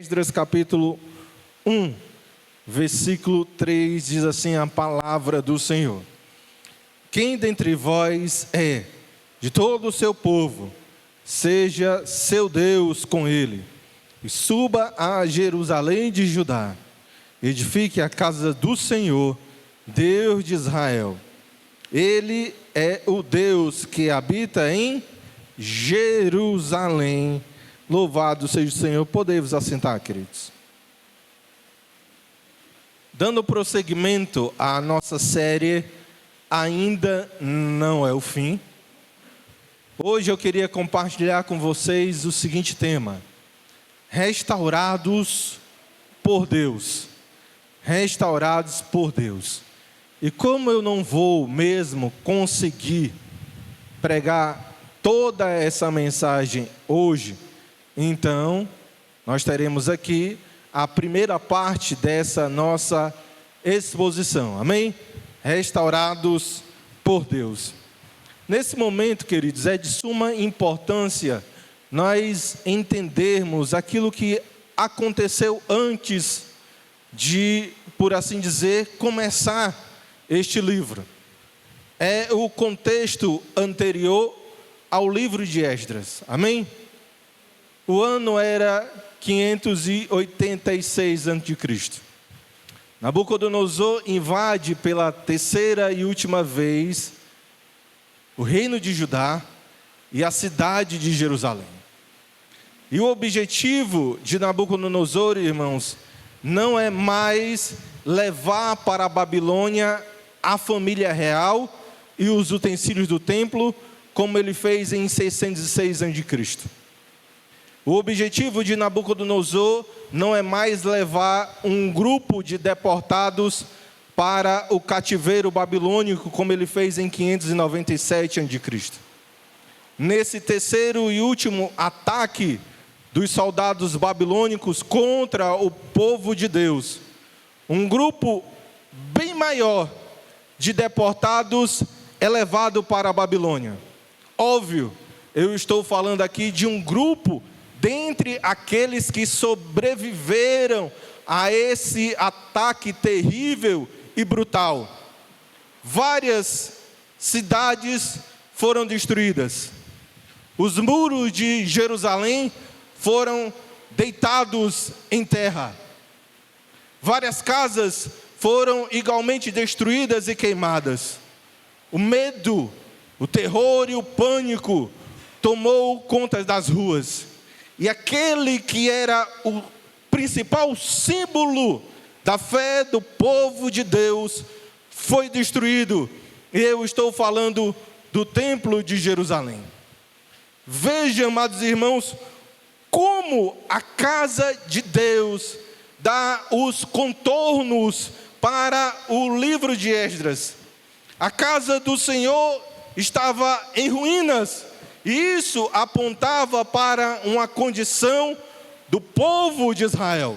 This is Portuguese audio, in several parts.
Esdras capítulo 1, versículo 3, diz assim a palavra do Senhor: Quem dentre vós é de todo o seu povo, seja seu Deus com ele, e suba a Jerusalém de Judá, edifique a casa do Senhor, Deus de Israel. Ele é o Deus que habita em Jerusalém. Louvado seja o Senhor. Podemos assentar, queridos. Dando prosseguimento à nossa série, ainda não é o fim. Hoje eu queria compartilhar com vocês o seguinte tema: restaurados por Deus. Restaurados por Deus. E como eu não vou mesmo conseguir pregar toda essa mensagem hoje, então, nós teremos aqui a primeira parte dessa nossa exposição, amém? Restaurados por Deus. Nesse momento, queridos, é de suma importância nós entendermos aquilo que aconteceu antes de, por assim dizer, começar este livro. É o contexto anterior ao livro de Esdras, amém? O ano era 586 a.C. Nabucodonosor invade pela terceira e última vez o reino de Judá e a cidade de Jerusalém. E o objetivo de Nabucodonosor, irmãos, não é mais levar para a Babilônia a família real e os utensílios do templo, como ele fez em 606 a.C. O objetivo de Nabucodonosor não é mais levar um grupo de deportados para o cativeiro babilônico, como ele fez em 597 a.C. Nesse terceiro e último ataque dos soldados babilônicos contra o povo de Deus, um grupo bem maior de deportados é levado para a Babilônia. Óbvio, eu estou falando aqui de um grupo dentre aqueles que sobreviveram a esse ataque terrível e brutal. Várias cidades foram destruídas. Os muros de Jerusalém foram deitados em terra. Várias casas foram igualmente destruídas e queimadas. O medo, o terror e o pânico tomou conta das ruas. E aquele que era o principal símbolo da fé do povo de Deus foi destruído. E eu estou falando do templo de Jerusalém. Veja, amados irmãos, como a casa de Deus dá os contornos para o livro de Esdras. A casa do Senhor estava em ruínas. E isso apontava para uma condição do povo de Israel.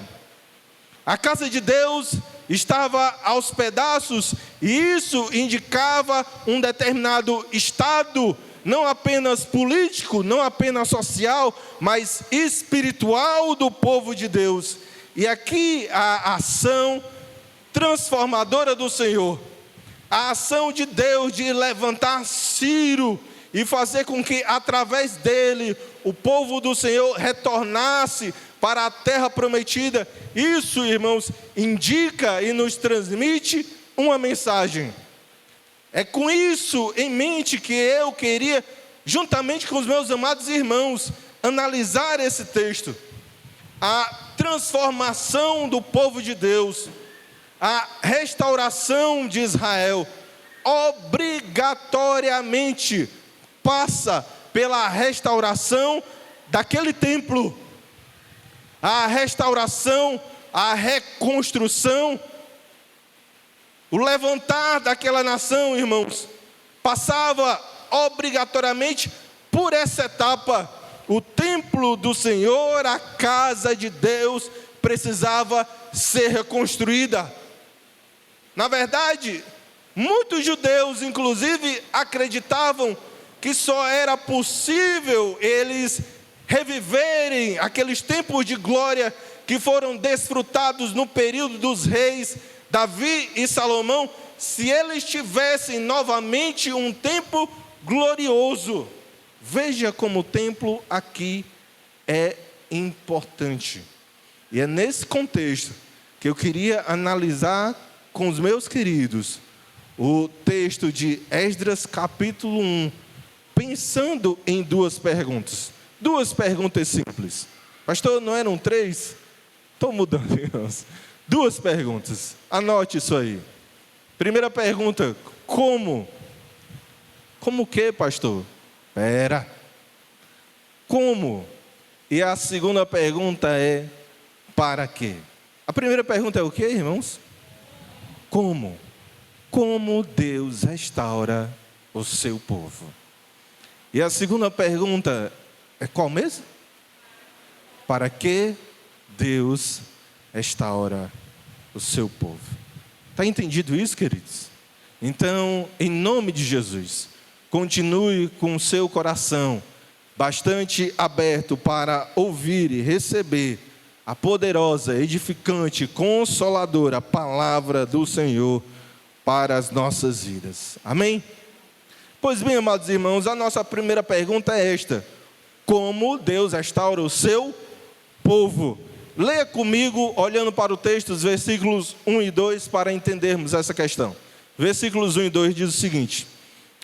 A casa de Deus estava aos pedaços, e isso indicava um determinado estado, não apenas político, não apenas social, mas espiritual do povo de Deus. E aqui a ação transformadora do Senhor, a ação de Deus de levantar Ciro e fazer com que, através dele, o povo do Senhor retornasse para a terra prometida. Isso, irmãos, indica e nos transmite uma mensagem. É com isso em mente que eu queria, juntamente com os meus amados irmãos, analisar esse texto. A transformação do povo de Deus, a restauração de Israel, obrigatoriamente passa pela restauração daquele templo, a restauração, a reconstrução, o levantar daquela nação, irmãos, passava obrigatoriamente por essa etapa. O templo do Senhor, a casa de Deus, precisava ser reconstruída. Na verdade, muitos judeus, inclusive, acreditavam que só era possível eles reviverem aqueles tempos de glória que foram desfrutados no período dos reis Davi e Salomão, se eles tivessem novamente um templo glorioso. Veja como o templo aqui é importante. E é nesse contexto que eu queria analisar com os meus queridos o texto de Esdras capítulo 1, pensando em duas perguntas simples. Pastor, não eram 3? Estou mudando, irmãos. 2 perguntas, anote isso aí. Primeira pergunta, como? Como o que, pastor? Como? E a segunda pergunta é, para quê? A primeira pergunta é o que, irmãos? Como? Como Deus restaura o seu povo? E a segunda pergunta é qual mesmo? Para que Deus restaura o seu povo? Está entendido isso, queridos? Então, em nome de Jesus, continue com o seu coração bastante aberto para ouvir e receber a poderosa, edificante, consoladora palavra do Senhor para as nossas vidas. Amém? Pois bem, amados irmãos, a nossa primeira pergunta é esta: como Deus restaura o seu povo? Leia comigo, olhando para o texto, os versículos 1 e 2, para entendermos essa questão. Versículos 1 e 2 diz o seguinte: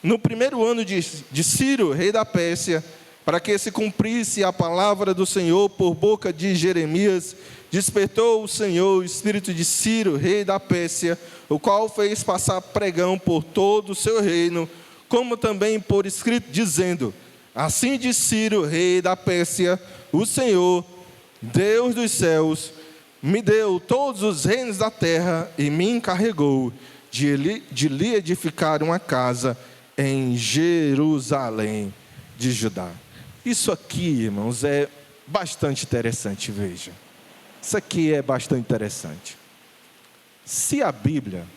no primeiro ano de Ciro, rei da Pérsia, para que se cumprisse a palavra do Senhor por boca de Jeremias, despertou o Senhor o espírito de Ciro, rei da Pérsia, o qual fez passar pregão por todo o seu reino, como também por escrito, dizendo: assim diz Ciro, rei da Pérsia, o Senhor, Deus dos céus, me deu todos os reinos da terra e me encarregou de lhe edificar uma casa em Jerusalém de Judá. Isso aqui, irmãos, é bastante interessante, veja. Isso aqui é bastante interessante. Se a Bíblia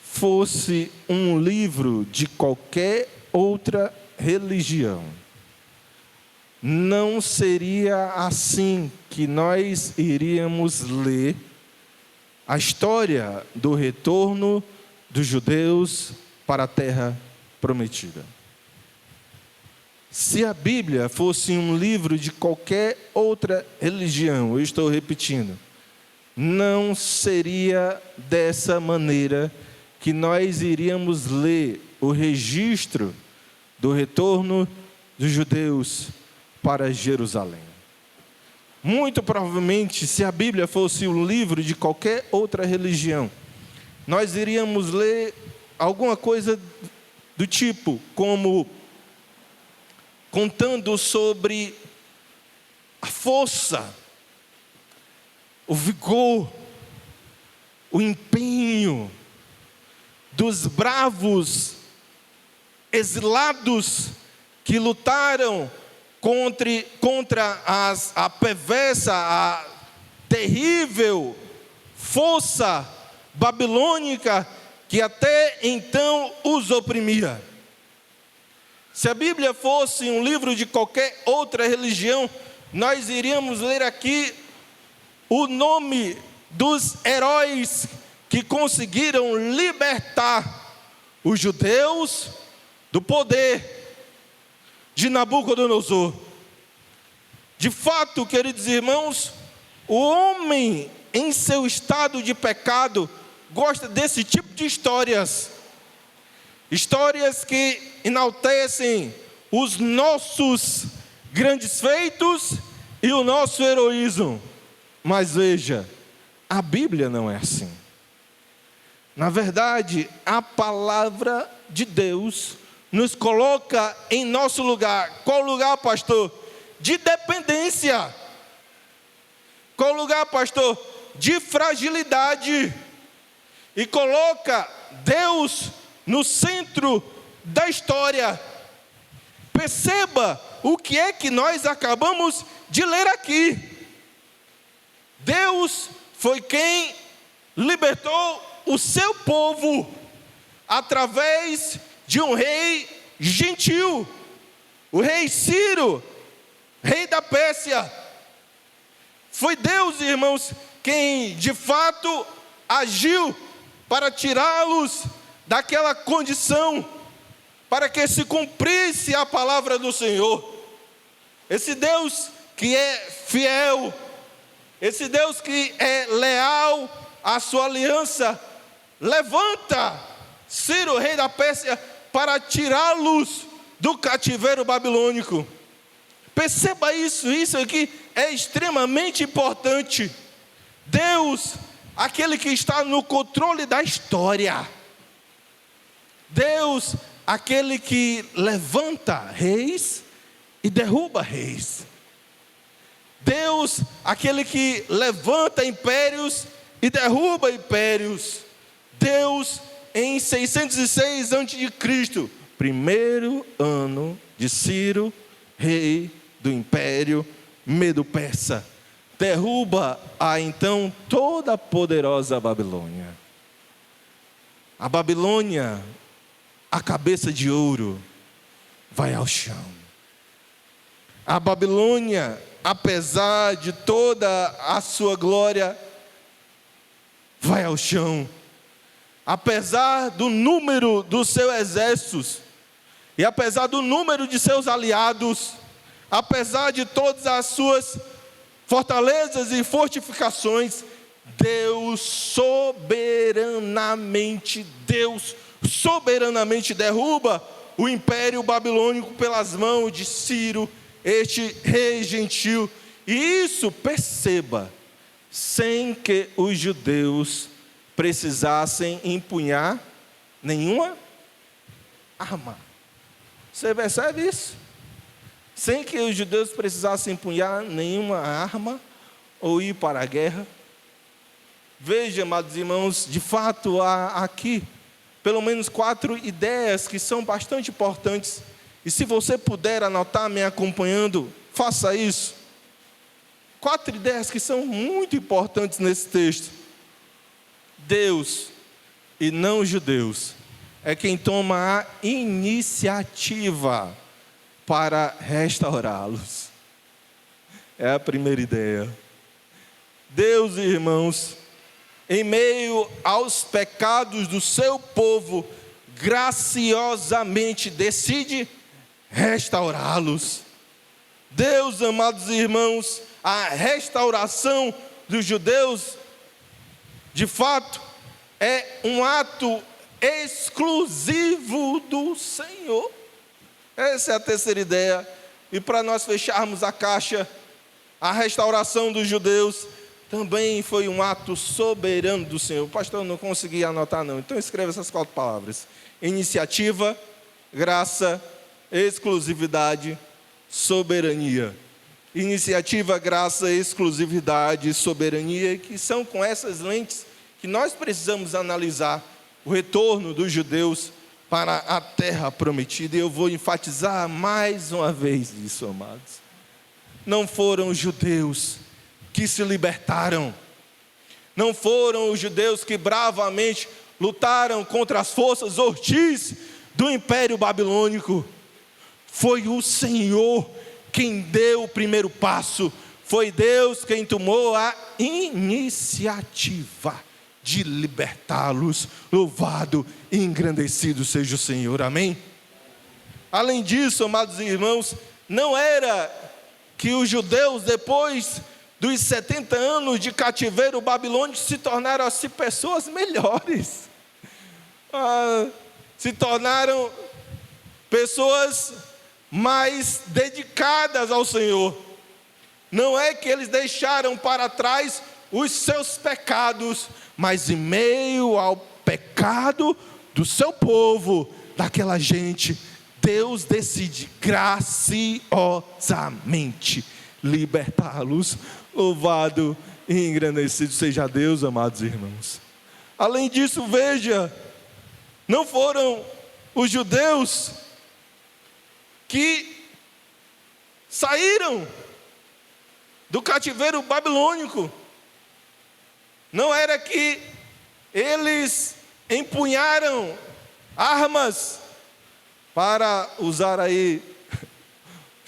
fosse um livro de qualquer outra religião, não seria assim que nós iríamos ler a história do retorno dos judeus para a terra prometida. Se a Bíblia fosse um livro de qualquer outra religião, eu estou repetindo, não seria dessa maneira que nós iríamos ler o registro do retorno dos judeus para Jerusalém. Muito provavelmente, se a Bíblia fosse um livro de qualquer outra religião, nós iríamos ler alguma coisa do tipo, como contando sobre a força, o vigor, o empenho dos bravos exilados que lutaram contra a perversa, a terrível força babilônica que até então os oprimia. Se a Bíblia fosse um livro de qualquer outra religião, nós iríamos ler aqui o nome dos heróis que conseguiram libertar os judeus do poder de Nabucodonosor. De fato, queridos irmãos, o homem em seu estado de pecado gosta desse tipo de histórias. Histórias que enaltecem os nossos grandes feitos e o nosso heroísmo. Mas veja, a Bíblia não é assim. Na verdade, a palavra de Deus nos coloca em nosso lugar. Qual lugar, pastor? De dependência. Qual lugar, pastor? De fragilidade. E coloca Deus no centro da história. Perceba o que é que nós acabamos de ler aqui. Deus foi quem libertou o seu povo através de um rei gentil, o rei Ciro, rei da Pérsia. Foi Deus, irmãos, quem de fato agiu para tirá-los daquela condição, para que se cumprisse a palavra do Senhor. Esse Deus que é fiel, esse Deus que é leal à sua aliança, levanta Ciro, rei da Pérsia, para tirá-los do cativeiro babilônico. Perceba isso aqui é extremamente importante. Deus, aquele que está no controle da história. Deus, aquele que levanta reis e derruba reis. Deus, aquele que levanta impérios e derruba impérios. Deus, em 606 a.C., primeiro ano de Ciro, rei do Império Medo-Persa, derruba a então toda poderosa Babilônia. A Babilônia, a cabeça de ouro, vai ao chão. A Babilônia, apesar de toda a sua glória, vai ao chão. Apesar do número dos seus exércitos, e apesar do número de seus aliados, apesar de todas as suas fortalezas e fortificações, Deus soberanamente derruba o império babilônico pelas mãos de Ciro, este rei gentil. E isso, perceba, sem que os judeus precisassem empunhar nenhuma arma. Você percebe isso? Sem que os judeus precisassem empunhar nenhuma arma ou ir para a guerra. Veja, amados irmãos, de fato há aqui pelo menos 4 ideias que são bastante importantes. E se você puder anotar me acompanhando, faça isso. 4 ideias que são muito importantes nesse texto. Deus, e não os judeus, é quem toma a iniciativa para restaurá-los. É a primeira ideia. Deus, irmãos, em meio aos pecados do seu povo, graciosamente decide restaurá-los. Deus, amados irmãos, a restauração dos judeus, de fato, é um ato exclusivo do Senhor. Essa é a terceira ideia. E para nós fecharmos a caixa, a restauração dos judeus também foi um ato soberano do Senhor. Pastor, eu não consegui anotar não, então escreva essas 4 palavras: iniciativa, graça, exclusividade, soberania. Iniciativa, graça, exclusividade e soberania, que são com essas lentes que nós precisamos analisar o retorno dos judeus para a terra prometida. E eu vou enfatizar mais uma vez isso, amados. Não foram os judeus que se libertaram, não foram os judeus que bravamente lutaram contra as forças hostis do Império Babilônico. Foi o Senhor quem deu o primeiro passo. Foi Deus quem tomou a iniciativa de libertá-los. Louvado e engrandecido seja o Senhor, amém? Além disso, amados irmãos, não era que os judeus, depois dos 70 anos de cativeiro babilônico, se tornaram assim pessoas melhores. Se tornaram pessoas mais dedicadas ao Senhor. Não é que eles deixaram para trás os seus pecados, mas em meio ao pecado do seu povo, daquela gente, Deus decide graciosamente libertá-los. Louvado e engrandecido seja Deus, amados irmãos. Além disso, veja, não foram os judeus que saíram do cativeiro babilônico. Não era que eles empunharam armas para usar aí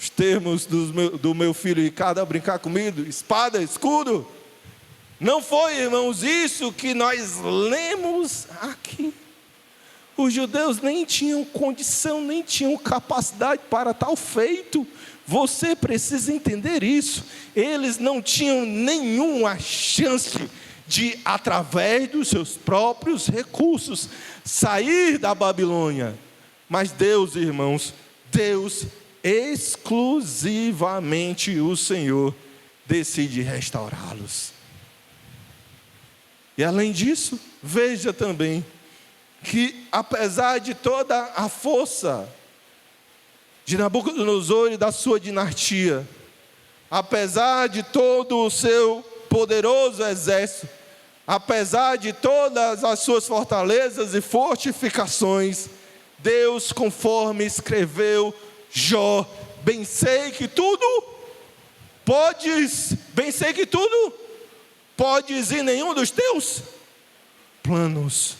os termos do meu filho Ricardo a brincar comigo, espada, escudo. Não foi, irmãos, isso que nós lemos aqui. Os judeus nem tinham condição, nem tinham capacidade para tal feito. Você precisa entender isso. Eles não tinham nenhuma chance de, através dos seus próprios recursos, sair da Babilônia. Mas Deus, irmãos, Deus, exclusivamente o Senhor, decide restaurá-los. E além disso, veja também que, apesar de toda a força de Nabucodonosor e da sua dinastia, apesar de todo o seu poderoso exército, apesar de todas as suas fortalezas e fortificações, Deus, conforme escreveu Jó, bem sei que tudo podes e nenhum dos teus planos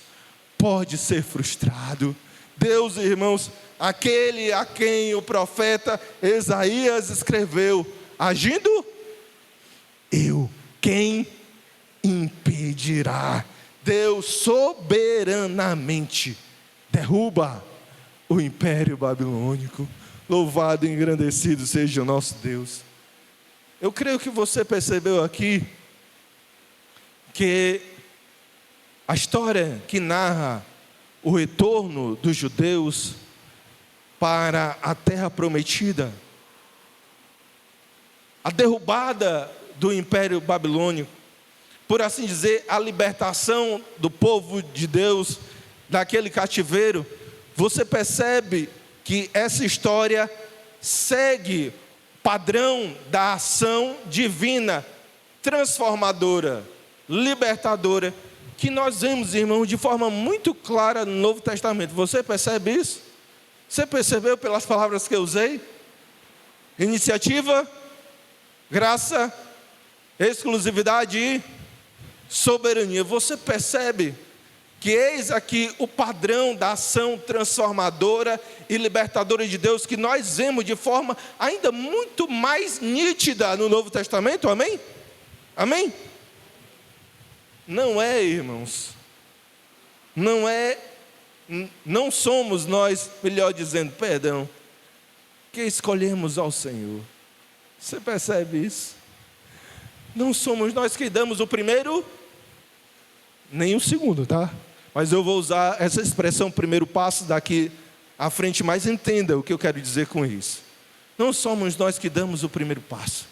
pode ser frustrado. Deus, irmãos, aquele a quem o profeta Isaías escreveu, agindo, quem impedirá? Deus soberanamente derruba o império babilônico. Louvado e engrandecido seja o nosso Deus. Eu creio que você percebeu aqui que a história que narra o retorno dos judeus para a terra prometida, a derrubada do império babilônico, por assim dizer, a libertação do povo de Deus daquele cativeiro, você percebe que essa história segue o padrão da ação divina, transformadora, libertadora, que nós vemos, irmãos, de forma muito clara no Novo Testamento. Você percebe isso? Você percebeu pelas palavras que eu usei? Iniciativa, graça, exclusividade e soberania. Você percebe que eis aqui o padrão da ação transformadora e libertadora de Deus, que nós vemos de forma ainda muito mais nítida no Novo Testamento, amém? Amém? Não é, irmãos, não somos nós, melhor dizendo, perdão, que escolhemos ao Senhor. Você percebe isso? Não somos nós que damos o primeiro, nem o segundo, tá? Mas eu vou usar essa expressão, primeiro passo, daqui à frente, mas entenda o que eu quero dizer com isso. Não somos nós que damos o primeiro passo.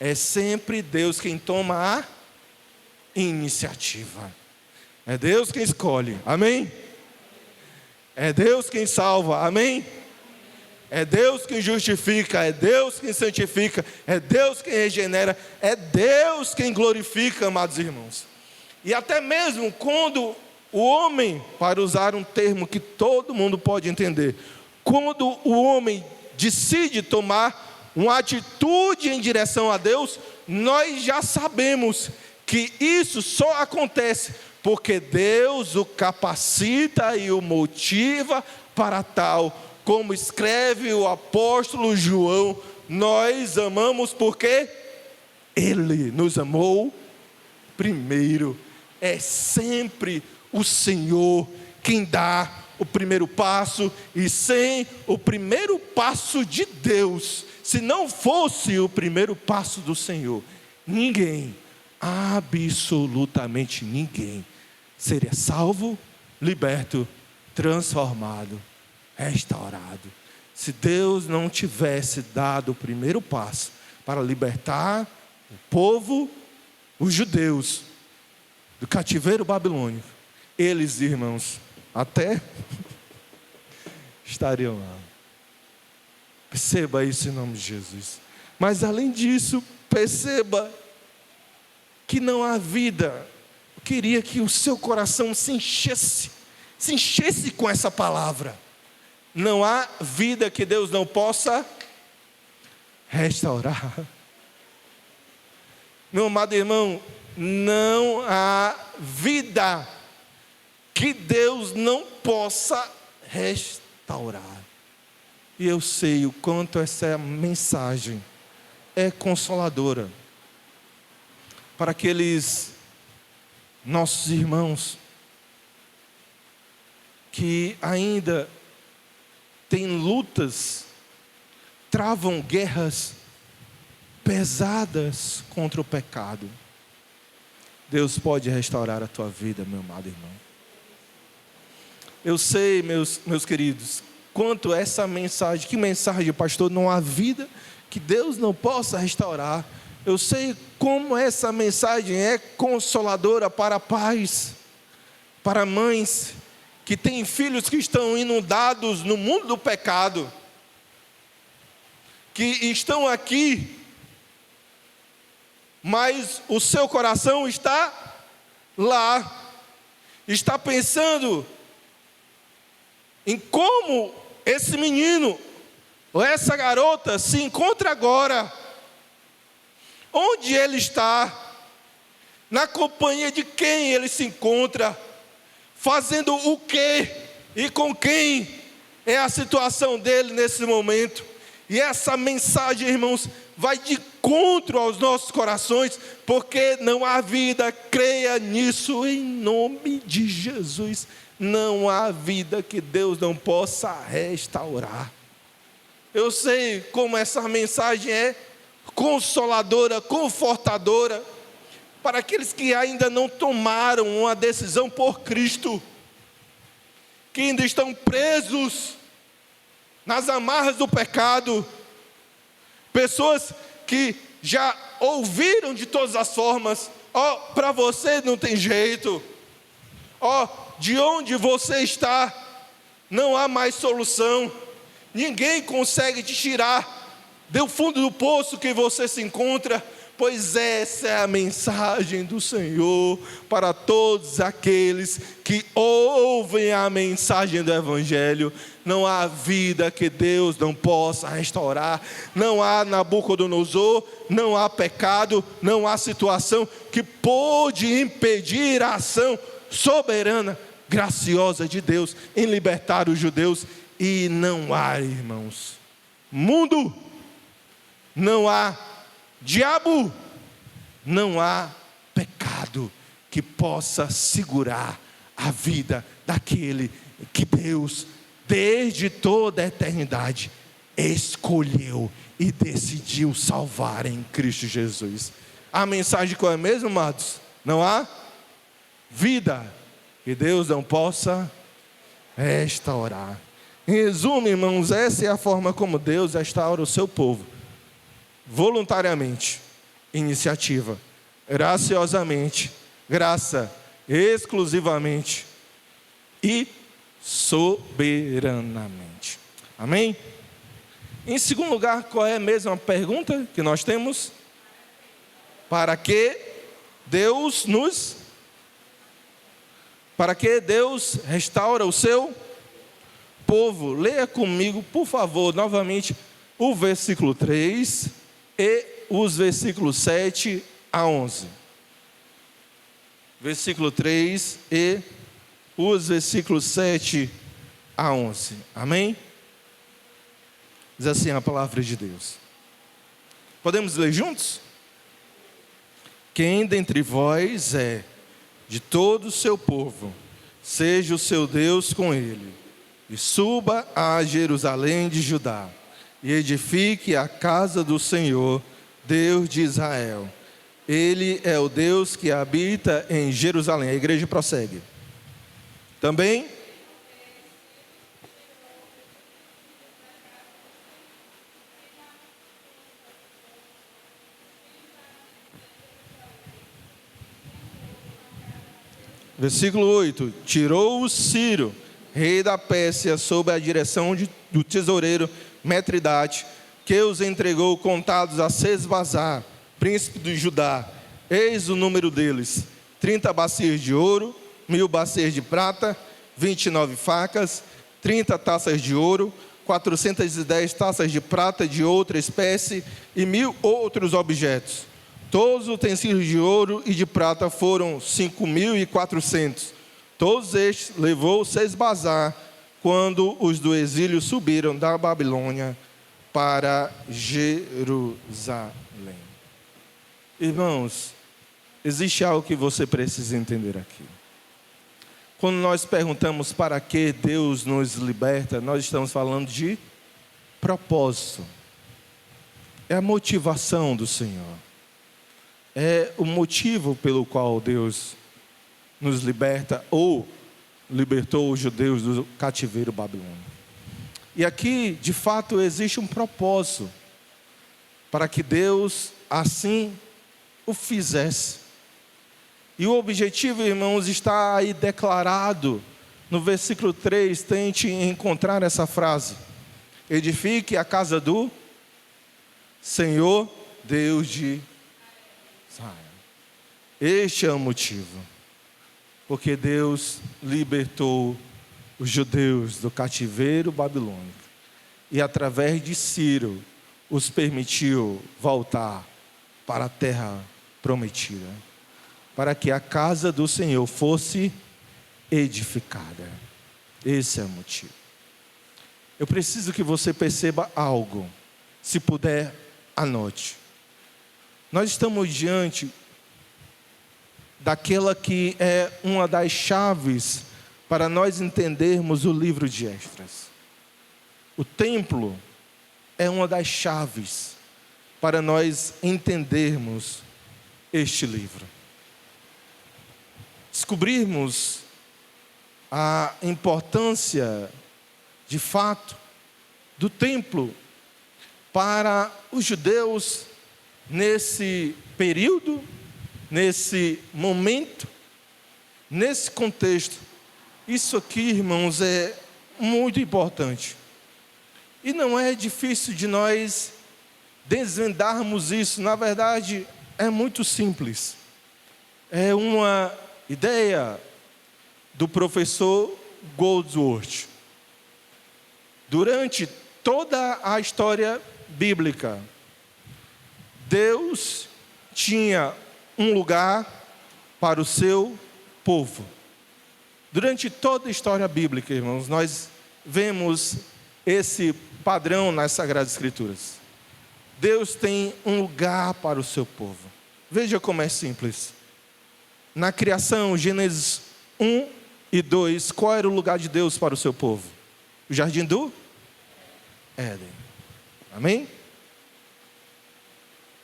É sempre Deus quem toma a iniciativa. É Deus quem escolhe, amém? É Deus quem salva, amém? É Deus quem justifica, é Deus quem santifica, é Deus quem regenera, é Deus quem glorifica, amados irmãos. E até mesmo quando o homem, para usar um termo que todo mundo pode entender, quando o homem decide tomar uma atitude em direção a Deus, nós já sabemos que isso só acontece porque Deus o capacita e o motiva para tal. Como escreve o apóstolo João, nós amamos porque Ele nos amou primeiro. É sempre o Senhor quem dá o primeiro passo, e sem o primeiro passo de Deus, se não fosse o primeiro passo do Senhor, ninguém, absolutamente ninguém, seria salvo, liberto, transformado, restaurado. Se Deus não tivesse dado o primeiro passo para libertar o povo, os judeus, do cativeiro babilônico, eles, irmãos, até estariam lá. Perceba isso em nome de Jesus. Mas além disso, perceba que não há vida. Eu queria que o seu coração se enchesse com essa palavra. Não há vida que Deus não possa restaurar. Meu amado irmão, não há vida que Deus não possa restaurar. E eu sei o quanto essa mensagem é consoladora para aqueles nossos irmãos que ainda têm lutas, travam guerras pesadas contra o pecado. Deus pode restaurar a tua vida, meu amado irmão. Eu sei, meus queridos, quanto essa mensagem, que mensagem, pastor, não há vida que Deus não possa restaurar. Eu sei como essa mensagem é consoladora para pais, para mães que têm filhos que estão inundados no mundo do pecado, que estão aqui, mas o seu coração está lá, está pensando em como esse menino ou essa garota se encontra agora, onde ele está, na companhia de quem ele se encontra, fazendo o que e com quem é a situação dele nesse momento. E essa mensagem, irmãos, vai de encontro aos nossos corações, porque não há vida, creia nisso em nome de Jesus. Não há vida que Deus não possa restaurar. Eu sei como essa mensagem é consoladora, confortadora, para aqueles que ainda não tomaram uma decisão por Cristo, que ainda estão presos nas amarras do pecado, pessoas que já ouviram de todas as formas: ó, para você não tem jeito, ó, de onde você está, não há mais solução, ninguém consegue te tirar do fundo do poço que você se encontra. Pois essa é a mensagem do Senhor para todos aqueles que ouvem a mensagem do Evangelho. Não há vida que Deus não possa restaurar, não há Nabucodonosor, não há pecado, não há situação que pôde impedir a ação soberana, graciosa de Deus em libertar os judeus. E não há, irmãos, mundo, não há diabo, não há pecado que possa segurar a vida daquele que Deus, desde toda a eternidade, escolheu e decidiu salvar em Cristo Jesus. A mensagem qual é mesmo, amados? Não há vida que Deus não possa restaurar. Em resumo, irmãos, essa é a forma como Deus restaura o seu povo: voluntariamente, iniciativa, graciosamente, graça, exclusivamente e soberanamente. Amém? Em segundo lugar, qual é a mesma pergunta que nós temos? Para que Deus restaura o seu povo? Leia comigo, por favor, novamente, o versículo 3 e os versículos 7 a 11. Versículo 3 e os versículos 7 a 11. Amém? Diz assim a palavra de Deus. Podemos ler juntos? Quem dentre vós é de todo o seu povo, seja o seu Deus com ele, e suba a Jerusalém de Judá, e edifique a casa do Senhor, Deus de Israel. Ele é o Deus que habita em Jerusalém. A igreja prossegue. Também versículo 8: tirou-o Ciro, rei da Pérsia, sob a direção do tesoureiro Metridate, que os entregou contados a Sesbazar, príncipe de Judá. Eis o número deles: 30 bacias de ouro, 1000 bacias de prata, 29 facas, 30 taças de ouro, 410 taças de prata de outra espécie e 1000 outros objetos. Todos os utensílios de ouro e de prata foram 5.400. Todos estes levou Sesbazar quando os do exílio subiram da Babilônia para Jerusalém. Irmãos, existe algo que você precisa entender aqui. Quando nós perguntamos para que Deus nos liberta, nós estamos falando de propósito. É a motivação do Senhor. É o motivo pelo qual Deus nos liberta ou libertou os judeus do cativeiro babilônico. E aqui, de fato, existe um propósito para que Deus assim o fizesse. E o objetivo, irmãos, está aí declarado no versículo 3. Tente encontrar essa frase: edifique a casa do Senhor, Deus de Israel. Este é o motivo, porque Deus libertou os judeus do cativeiro babilônico e através de Ciro os permitiu voltar para a terra prometida, para que a casa do Senhor fosse edificada. Esse é o motivo. Eu preciso que você perceba algo. Se puder, anote. Nós estamos diante daquela que é uma das chaves para nós entendermos o livro de Esdras. O templo é uma das chaves para nós entendermos este livro. Descobrirmos a importância, de fato, do templo para os judeus nesse período, nesse momento, nesse contexto. Isso aqui, irmãos, é muito importante. E não é difícil de nós desvendarmos isso. Na verdade, é muito simples. É uma ideia do professor Goldsworth. Durante toda a história bíblica, Deus tinha um lugar para o seu povo. Durante toda a história bíblica, irmãos, nós vemos esse padrão nas Sagradas Escrituras. Deus tem um lugar para o seu povo. Veja como é simples. Na criação, Gênesis 1 e 2, qual era o lugar de Deus para o seu povo? O jardim do Éden. Amém?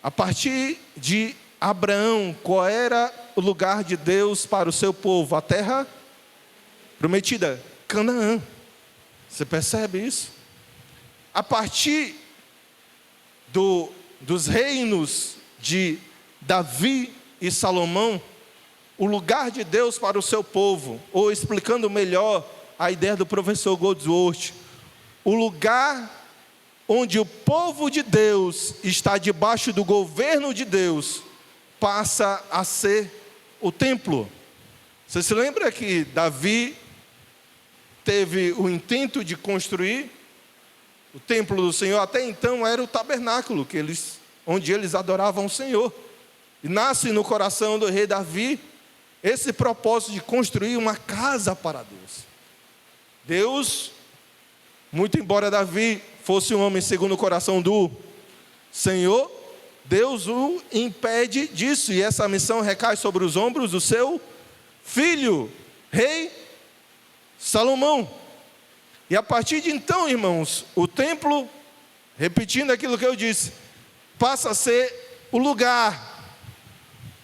A partir de Abraão, qual era o lugar de Deus para o seu povo? A terra prometida, Canaã. Você percebe isso? A partir dos reinos de Davi e Salomão, o lugar de Deus para o seu povo, ou explicando melhor a ideia do professor Goldsworth, o lugar onde o povo de Deus está debaixo do governo de Deus, passa a ser o templo. Você se lembra que Davi teve o intento de construir o templo do Senhor? Até então era o tabernáculo onde eles adoravam o Senhor. E nasce no coração do rei Davi esse propósito de construir uma casa para Deus. Deus, muito embora Davi fosse um homem segundo o coração do Senhor, Deus o impede disso, e essa missão recai sobre os ombros do seu filho, rei Salomão. E a partir de então, irmãos, o templo, repetindo aquilo que eu disse, passa a ser o lugar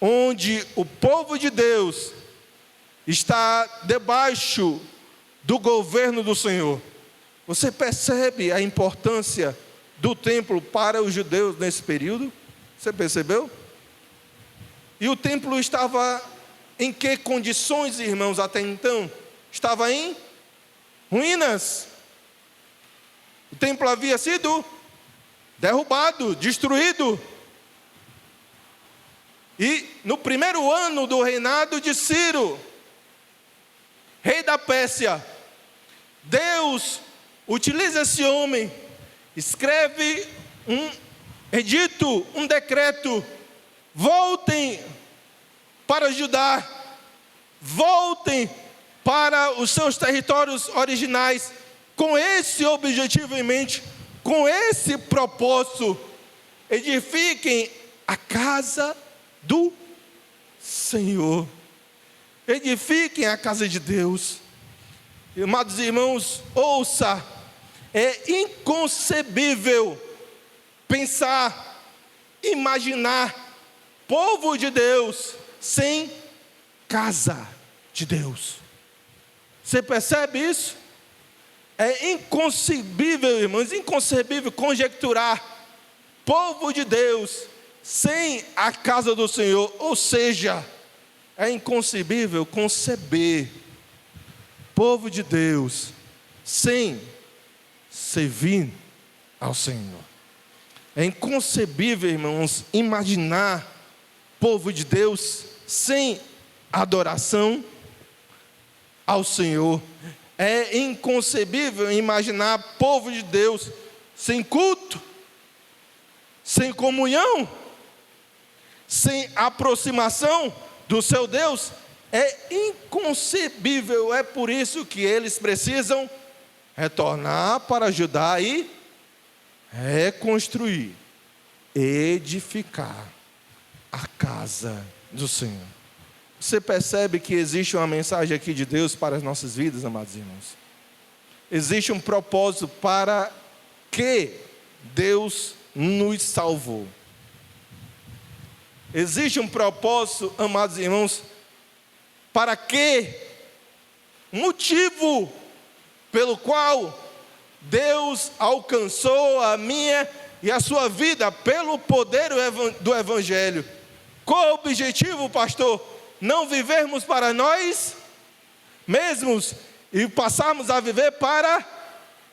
onde o povo de Deus está debaixo do governo do Senhor. Você percebe a importância do templo para os judeus nesse período? Você percebeu? E o templo estava em que condições, irmãos, até então? Estava em ruínas. O templo havia sido derrubado, destruído. E no primeiro ano do reinado de Ciro, rei da Pérsia, Deus utiliza esse homem, escreve um edito, um decreto: voltem para Judá, voltem para os seus territórios originais, com esse objetivo em mente, com esse propósito, edifiquem a casa do Senhor. Edifiquem a casa de Deus. Amados irmãos, ouça, é inconcebível pensar, imaginar povo de Deus sem casa de Deus. Você percebe isso? É inconcebível, irmãos, inconcebível conjecturar povo de Deus sem a casa do Senhor. Ou seja, é inconcebível conceber povo de Deus sem servir ao Senhor. É inconcebível, irmãos, imaginar povo de Deus sem adoração ao Senhor. É inconcebível imaginar povo de Deus sem culto, sem comunhão, sem aproximação do seu Deus. É inconcebível. É por isso que eles precisam retornar para ajudar e reconstruir, edificar a casa do Senhor. Você percebe que existe uma mensagem aqui de Deus para as nossas vidas, amados irmãos? Existe um propósito para que Deus nos salvou. Existe um propósito, amados irmãos, para que motivo pelo qual Deus alcançou a minha e a sua vida pelo poder do Evangelho. Qual o objetivo, pastor? Não vivermos para nós mesmos e passarmos a viver para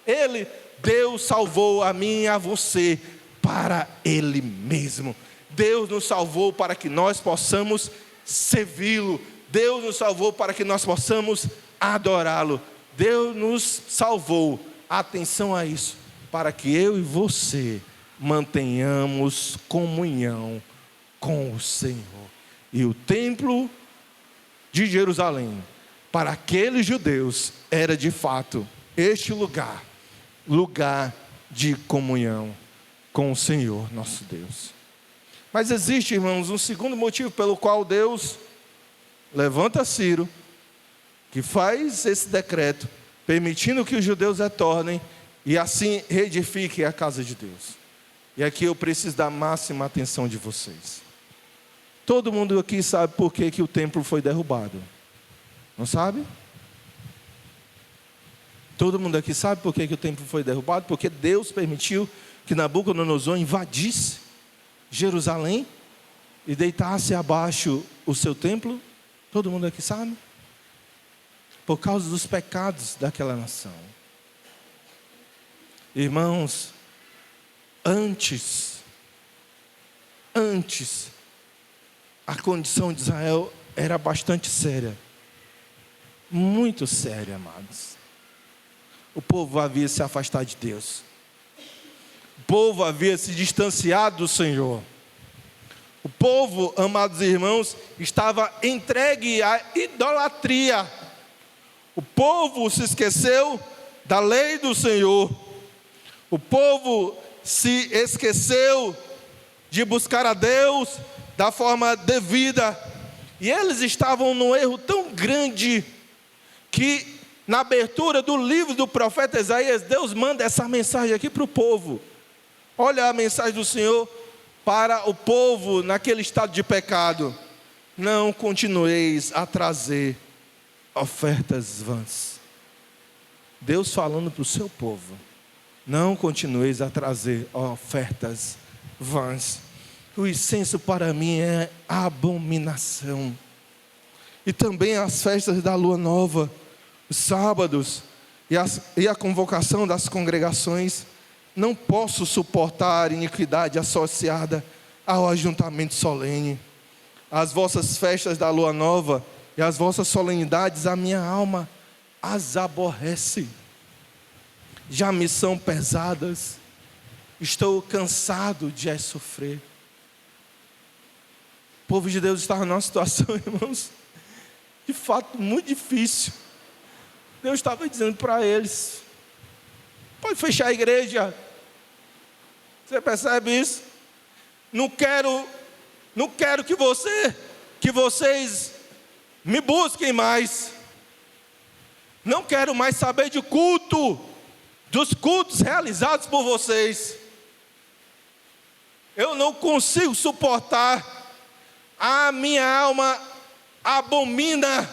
Ele. Deus salvou a mim e a você para Ele mesmo. Deus nos salvou para que nós possamos servi-lo. Deus nos salvou para que nós possamos adorá-lo. Deus nos salvou, atenção a isso, para que eu e você mantenhamos comunhão com o Senhor. E o templo de Jerusalém, para aqueles judeus, era de fato este lugar de comunhão com o Senhor, nosso Deus. Mas existe, irmãos, um segundo motivo pelo qual Deus levanta Ciro, que faz esse decreto, permitindo que os judeus retornem e assim reedifiquem a casa de Deus. E aqui eu preciso da máxima atenção de vocês. Todo mundo aqui sabe por que o templo foi derrubado. Não sabe? Todo mundo aqui sabe por que o templo foi derrubado? Porque Deus permitiu que Nabucodonosor invadisse Jerusalém e deitasse abaixo o seu templo. Todo mundo aqui sabe? Por causa dos pecados daquela nação. Irmãos, antes, a condição de Israel era bastante séria. Muito séria, amados. O povo havia se afastado de Deus. O povo havia se distanciado do Senhor. O povo, amados irmãos, estava entregue à idolatria. O povo se esqueceu da lei do Senhor. O povo se esqueceu de buscar a Deus da forma devida. E eles estavam num erro tão grande que na abertura do livro do profeta Isaías, Deus manda essa mensagem aqui para o povo. Olha a mensagem do Senhor para o povo naquele estado de pecado. Não continueis a trazer ofertas vãs. Deus falando para o seu povo. Não continueis a trazer ofertas vãs. O incenso para mim é abominação. E também as festas da lua nova, os sábados e a convocação das congregações. Não posso suportar iniquidade associada ao ajuntamento solene. As vossas festas da lua nova e as vossas solenidades, a minha alma as aborrece. Já me são pesadas. Estou cansado de as sofrer. O povo de Deus estava numa situação, irmãos, de fato muito difícil. Deus estava dizendo para eles: Pode fechar a igreja. Você percebe isso? Não quero que vocês me busquem mais. Não quero mais saber de culto, dos cultos realizados por vocês. Eu não consigo suportar. A minha alma abomina.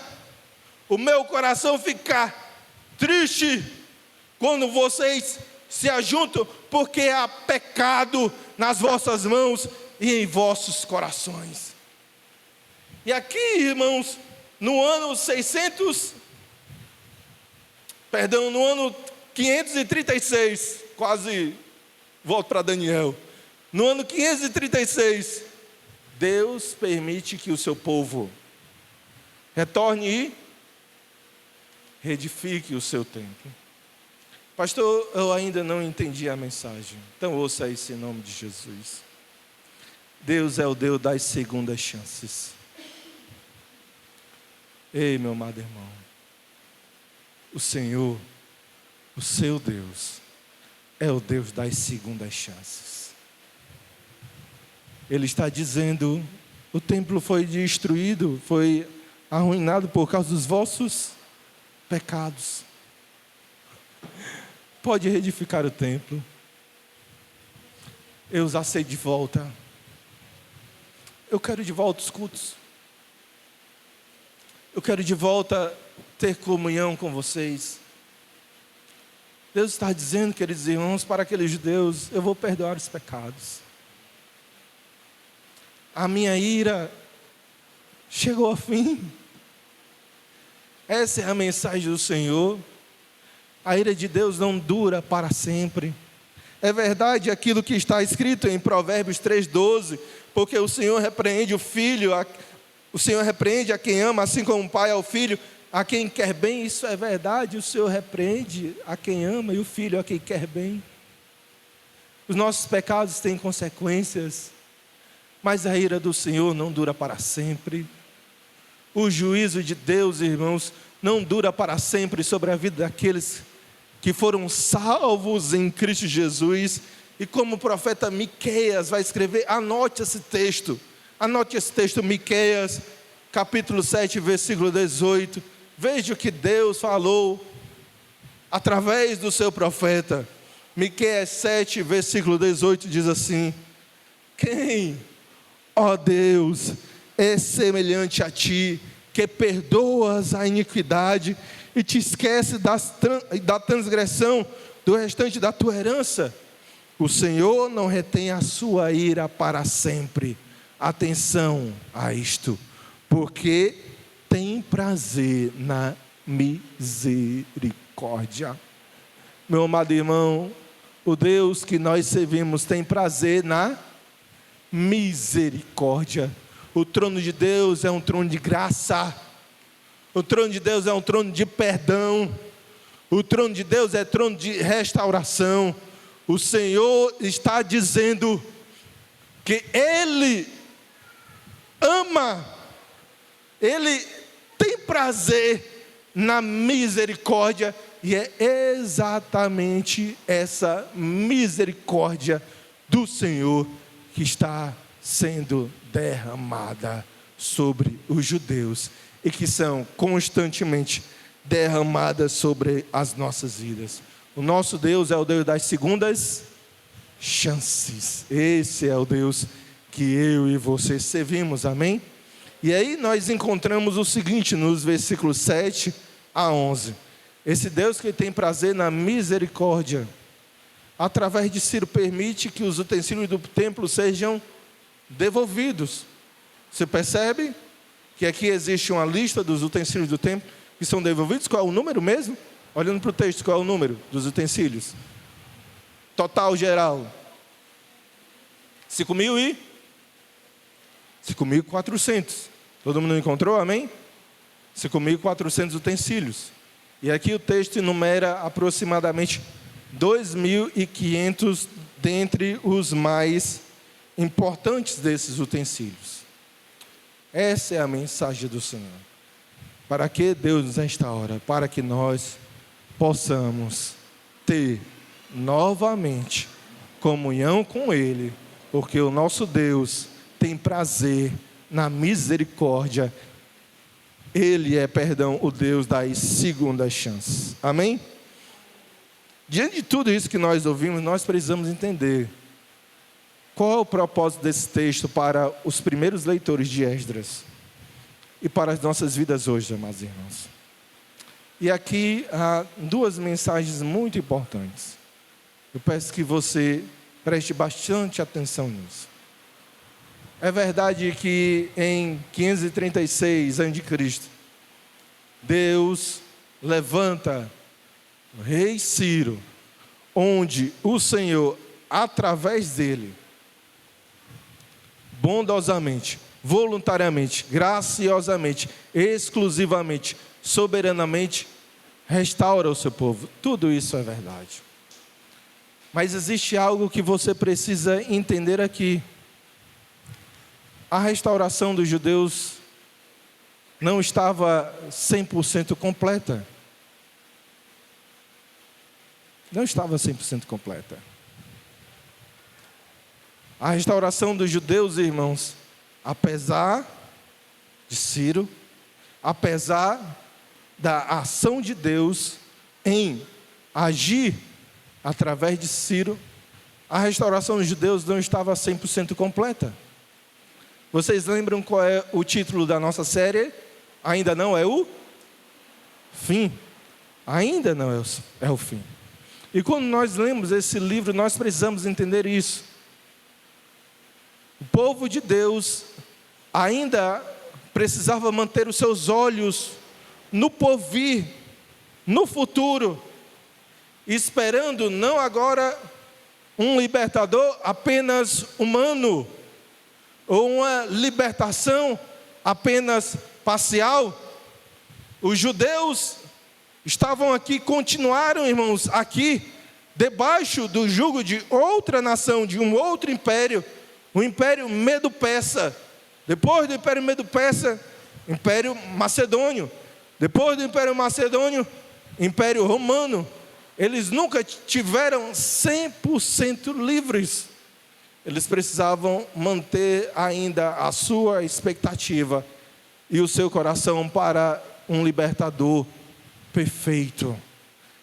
O meu coração fica triste quando vocês se ajuntam, porque há pecado nas vossas mãos e em vossos corações. E aqui, irmãos, no ano 536, quase volto para Daniel. No ano 536, Deus permite que o seu povo retorne e reedifique o seu templo. Pastor, eu ainda não entendi a mensagem. Então ouça isso em nome de Jesus. Deus é o Deus das segundas chances. Ei, meu amado irmão, o Senhor, o seu Deus, é o Deus das segundas chances. Ele está dizendo: o templo foi destruído, foi arruinado por causa dos vossos pecados. Pode reedificar o templo. Eu os aceito de volta. Eu quero de volta os cultos. Eu quero de volta ter comunhão com vocês. Deus está dizendo, queridos irmãos, para aqueles judeus: eu vou perdoar os pecados. A minha ira chegou ao fim. Essa é a mensagem do Senhor. A ira de Deus não dura para sempre. É verdade aquilo que está escrito em Provérbios 3,12, porque o Senhor repreende o filho, o Senhor repreende a quem ama, assim como o pai ao filho, a quem quer bem. Isso é verdade, o Senhor repreende a quem ama e o filho a quem quer bem. Os nossos pecados têm consequências, mas a ira do Senhor não dura para sempre. O juízo de Deus, irmãos, não dura para sempre sobre a vida daqueles que foram salvos em Cristo Jesus. E como o profeta Miqueias vai escrever, anote esse texto, Miqueias, capítulo 7, versículo 18, veja o que Deus falou, através do seu profeta. Miqueias 7, versículo 18, diz assim: quem, ó Deus, é semelhante a ti, que perdoas a iniquidade e te esquece da transgressão do restante da tua herança? O Senhor não retém a sua ira para sempre. Atenção a isto, porque tem prazer na misericórdia. Meu amado irmão, o Deus que nós servimos tem prazer na misericórdia. O trono de Deus é um trono de graça. O trono de Deus é um trono de perdão. O trono de Deus é trono de restauração. O Senhor está dizendo que Ele ama, Ele tem prazer na misericórdia, e é exatamente essa misericórdia do Senhor que está sendo derramada sobre os judeus e que são constantemente derramadas sobre as nossas vidas. O nosso Deus é o Deus das segundas chances. Esse é o Deus que eu e você servimos, amém? E aí nós encontramos o seguinte nos versículos 7 a 11. Esse Deus que tem prazer na misericórdia, através de Ciro, permite que os utensílios do templo sejam devolvidos. Você percebe que aqui existe uma lista dos utensílios do templo que são devolvidos? Qual é o número mesmo? Olhando para o texto, qual é o número dos utensílios? Total geral 5.400. Todo mundo encontrou, amém? 5.400 utensílios. E aqui o texto enumera aproximadamente 2.500 dentre os mais importantes desses utensílios. Essa é a mensagem do Senhor. Para que Deus nos restaura? Para que nós possamos ter novamente comunhão com Ele, porque o nosso Deus tem prazer na misericórdia. Ele é, o Deus das segundas chances. Amém? Diante de tudo isso que nós ouvimos, nós precisamos entender qual é o propósito desse texto para os primeiros leitores de Esdras e para as nossas vidas hoje, amados irmãos. E aqui há duas mensagens muito importantes. Eu peço que você preste bastante atenção nisso. É verdade que em 536 a.C., Deus levanta o rei Ciro, onde o Senhor, através dele, bondosamente, voluntariamente, graciosamente, exclusivamente, soberanamente, restaura o seu povo. Tudo isso é verdade. Mas existe algo que você precisa entender aqui. A restauração dos judeus não estava 100% completa. Não estava 100% completa. A restauração dos judeus, irmãos, apesar de Ciro, apesar da ação de Deus em agir através de Ciro, a restauração dos judeus não estava 100% completa. Vocês lembram qual é o título da nossa série? Ainda não é o fim. Ainda não é o fim. E quando nós lemos esse livro, nós precisamos entender isso. O povo de Deus ainda precisava manter os seus olhos no porvir, no futuro, esperando não agora um libertador apenas humano, ou uma libertação apenas parcial. Os judeus estavam aqui, continuaram, irmãos, aqui, debaixo do jugo de outra nação, de um outro império, o Império Medo-Persa. Depois do Império Medo-Persa, Império Macedônio. Depois do Império Macedônio, Império Romano. Eles nunca tiveram 100% livres. Eles precisavam manter ainda a sua expectativa e o seu coração para um libertador perfeito.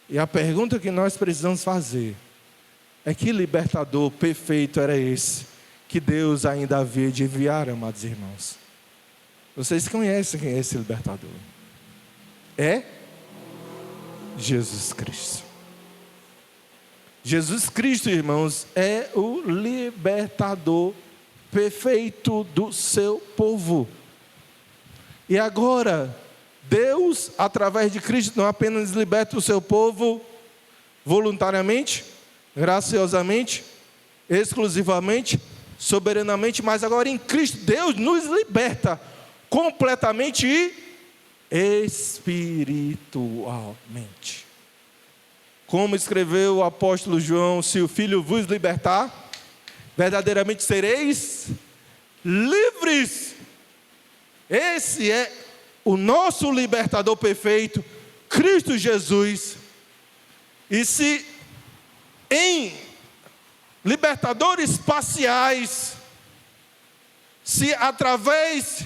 E a pergunta que nós precisamos fazer é: que libertador perfeito era esse que Deus ainda havia de enviar, amados irmãos? Vocês conhecem quem é esse libertador? É Jesus Cristo. Jesus Cristo, irmãos, é o libertador perfeito do seu povo. E agora, Deus, através de Cristo, não apenas liberta o seu povo voluntariamente, graciosamente, exclusivamente, soberanamente, mas agora em Cristo, Deus nos liberta completamente e espiritualmente. Como escreveu o apóstolo João: se o Filho vos libertar, verdadeiramente sereis livres. Esse é o nosso libertador perfeito, Cristo Jesus. E se em libertadores parciais, se através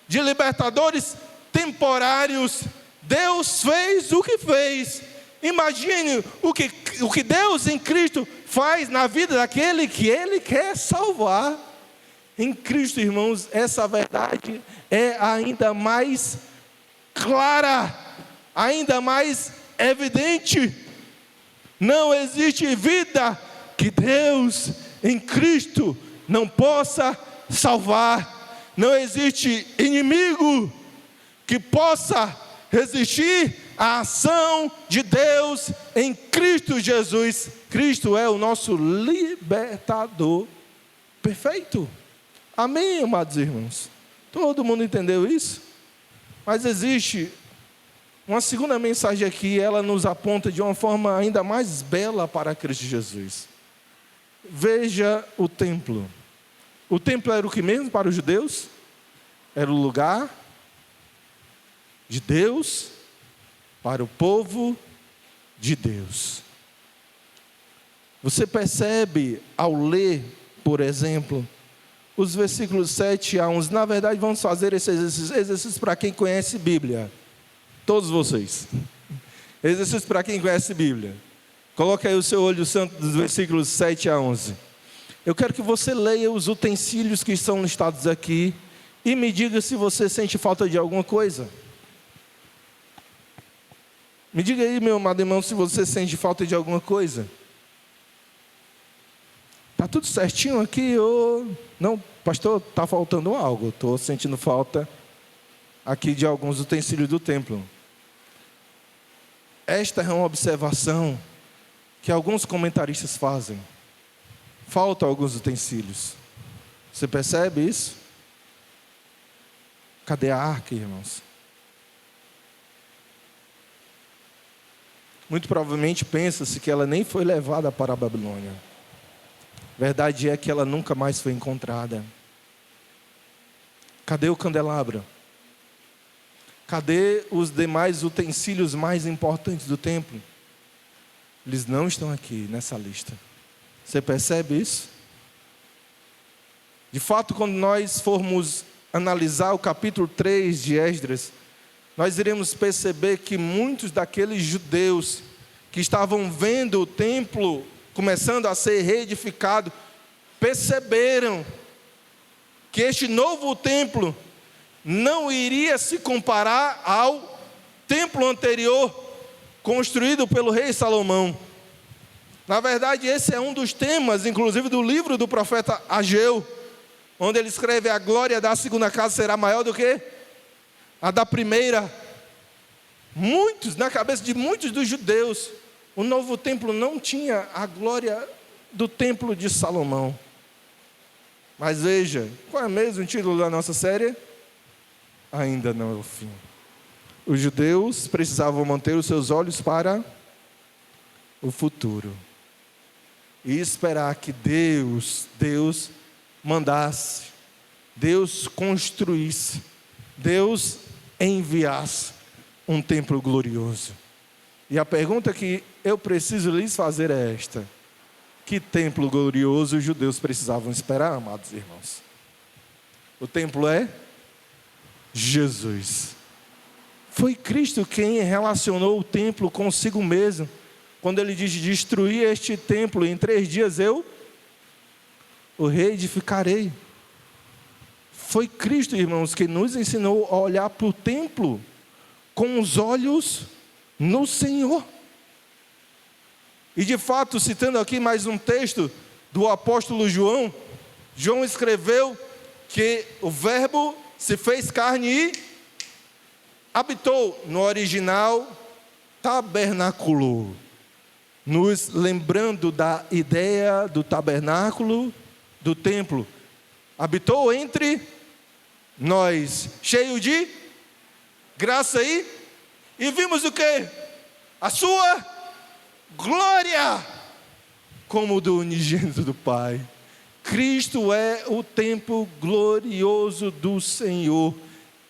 de libertadores temporários, Deus fez o que fez, imagine o que Deus em Cristo faz na vida daquele que Ele quer salvar. Em Cristo, irmãos, essa verdade é ainda mais clara, ainda mais evidente. Não existe vida que Deus em Cristo não possa salvar. Não existe inimigo que possa resistir à ação de Deus em Cristo Jesus. Cristo é o nosso libertador perfeito. Amém, amados irmãos? Todo mundo entendeu isso? Mas existe uma segunda mensagem aqui, ela nos aponta de uma forma ainda mais bela para Cristo Jesus. Veja o templo. O templo era o que mesmo para os judeus? Era o lugar de Deus para o povo de Deus. Você percebe ao ler, por exemplo, os versículos 7 a 11. Na verdade, vamos fazer esse exercício para quem conhece Bíblia. Todos vocês. Exercício para quem conhece Bíblia. Coloque aí o seu olho santo dos versículos 7 a 11. Eu quero que você leia os utensílios que estão listados aqui e me diga se você sente falta de alguma coisa. Me diga aí, meu amado irmão, se você sente falta de alguma coisa. Está tudo certinho aqui? Ou não, pastor, está faltando algo. Estou sentindo falta aqui de alguns utensílios do templo. Esta é uma observação que alguns comentaristas fazem. Faltam alguns utensílios. Você percebe isso? Cadê a arca, irmãos? Muito provavelmente pensa-se que ela nem foi levada para a Babilônia. Verdade é que ela nunca mais foi encontrada. Cadê o candelabro? Cadê os demais utensílios mais importantes do templo? Eles não estão aqui nessa lista. Você percebe isso? De fato, quando nós formos analisar o capítulo 3 de Esdras, nós iremos perceber que muitos daqueles judeus que estavam vendo o templo começando a ser reedificado, perceberam que este novo templo não iria se comparar ao templo anterior, construído pelo rei Salomão. Na verdade, esse é um dos temas, inclusive, do livro do profeta Ageu, onde ele escreve: a glória da segunda casa será maior do que a da primeira. Na cabeça de muitos dos judeus, o novo templo não tinha a glória do templo de Salomão. Mas veja, qual é mesmo o título da nossa série? Ainda não é o fim. Os judeus precisavam manter os seus olhos para o futuro e esperar que Deus mandasse, Deus construísse, Deus enviasse um templo glorioso. E a pergunta que eu preciso lhes fazer é esta: que templo glorioso os judeus precisavam esperar, amados irmãos? O templo é Jesus. Foi Cristo quem relacionou o templo consigo mesmo, quando ele diz: destruir este templo, em 3 dias eu o reedificarei. Foi Cristo, irmãos, que nos ensinou a olhar para o templo com os olhos no Senhor. E de fato, citando aqui mais um texto do apóstolo João, João escreveu que o verbo se fez carne e habitou. No original, tabernaculou, nos lembrando da ideia do tabernáculo, do templo. Habitou entre nós, cheio de graça e vimos o quê? A sua glória, como do unigênito do Pai. Cristo é o templo glorioso do Senhor.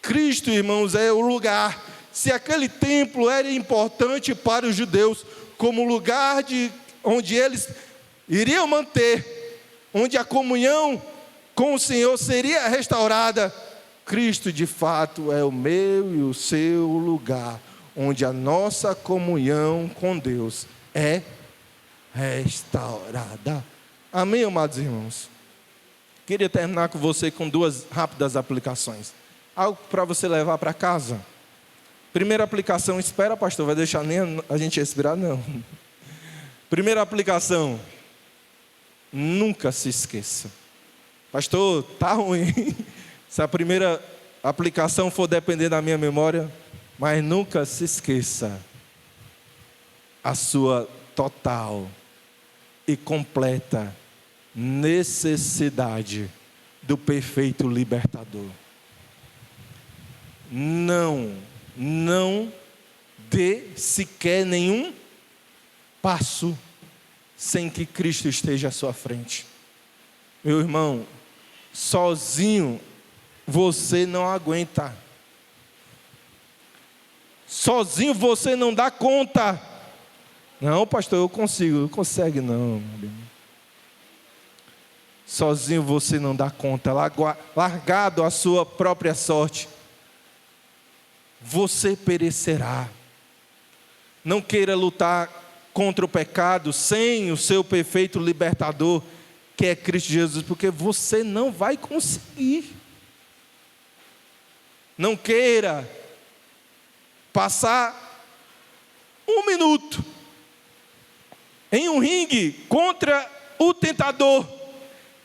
Cristo, irmãos, é o lugar. Se aquele templo era importante para os judeus, como lugar onde eles iriam manter, onde a comunhão com o Senhor seria restaurada, Cristo de fato é o meu e o seu lugar, onde a nossa comunhão com Deus é restaurada. Amém, amados irmãos? Queria terminar com você com 2 rápidas aplicações. Algo para você levar para casa. Primeira aplicação, espera, pastor, vai deixar nem a gente respirar? Não. Primeira aplicação, nunca se esqueça. Pastor, tá ruim. Se a primeira aplicação for depender da minha memória, mas nunca se esqueça a sua total e completa necessidade do perfeito libertador. Não dê sequer nenhum passo sem que Cristo esteja à sua frente. Meu irmão, sozinho você não aguenta. Sozinho você não dá conta. Não, pastor, eu consigo. Não consegue não, meu irmão. Sozinho você não dá conta. Largado à sua própria sorte, você perecerá. Não queira lutar contra o pecado sem o seu perfeito libertador, que é Cristo Jesus, porque você não vai conseguir. Não queira passar 1 minuto em um ringue contra o tentador,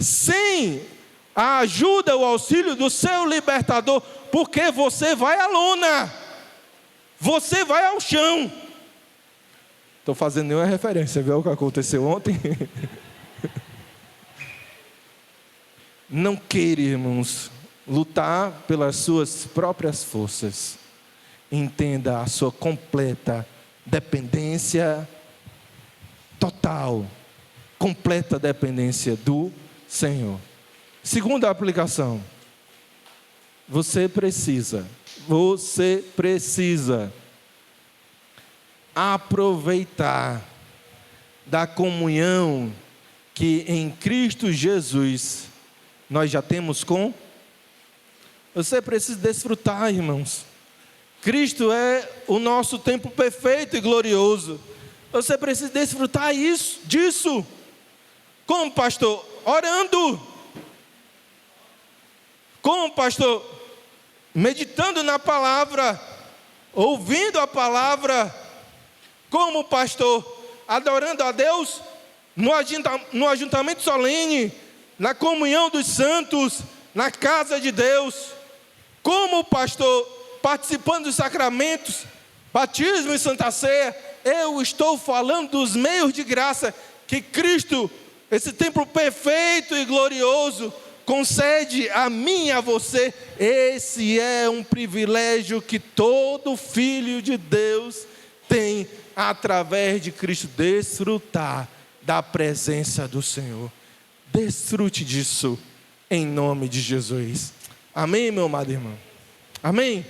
sem a ajuda, o auxílio do seu libertador, porque você vai à lona, você vai ao chão. Estou fazendo nenhuma referência, viu o que aconteceu ontem? Não queira, irmãos, lutar pelas suas próprias forças. Entenda a sua completa dependência total, completa dependência do Senhor. Segunda aplicação, você precisa aproveitar da comunhão que em Cristo Jesus nós já temos com. Você precisa desfrutar, irmãos. Cristo é o nosso tempo perfeito e glorioso. Você precisa desfrutar disso. Como, pastor? Orando. Como, pastor? Meditando na palavra, ouvindo a palavra. Como, pastor? Adorando a Deus no ajuntamento solene, na comunhão dos santos, na casa de Deus. Como, pastor? Participando dos sacramentos, batismo e santa ceia. Eu estou falando dos meios de graça que Cristo, esse templo perfeito e glorioso, concede a mim e a você. Esse é um privilégio que todo filho de Deus tem através de Cristo, desfrutar da presença do Senhor. Desfrute disso em nome de Jesus. Amém, meu amado irmão? Amém?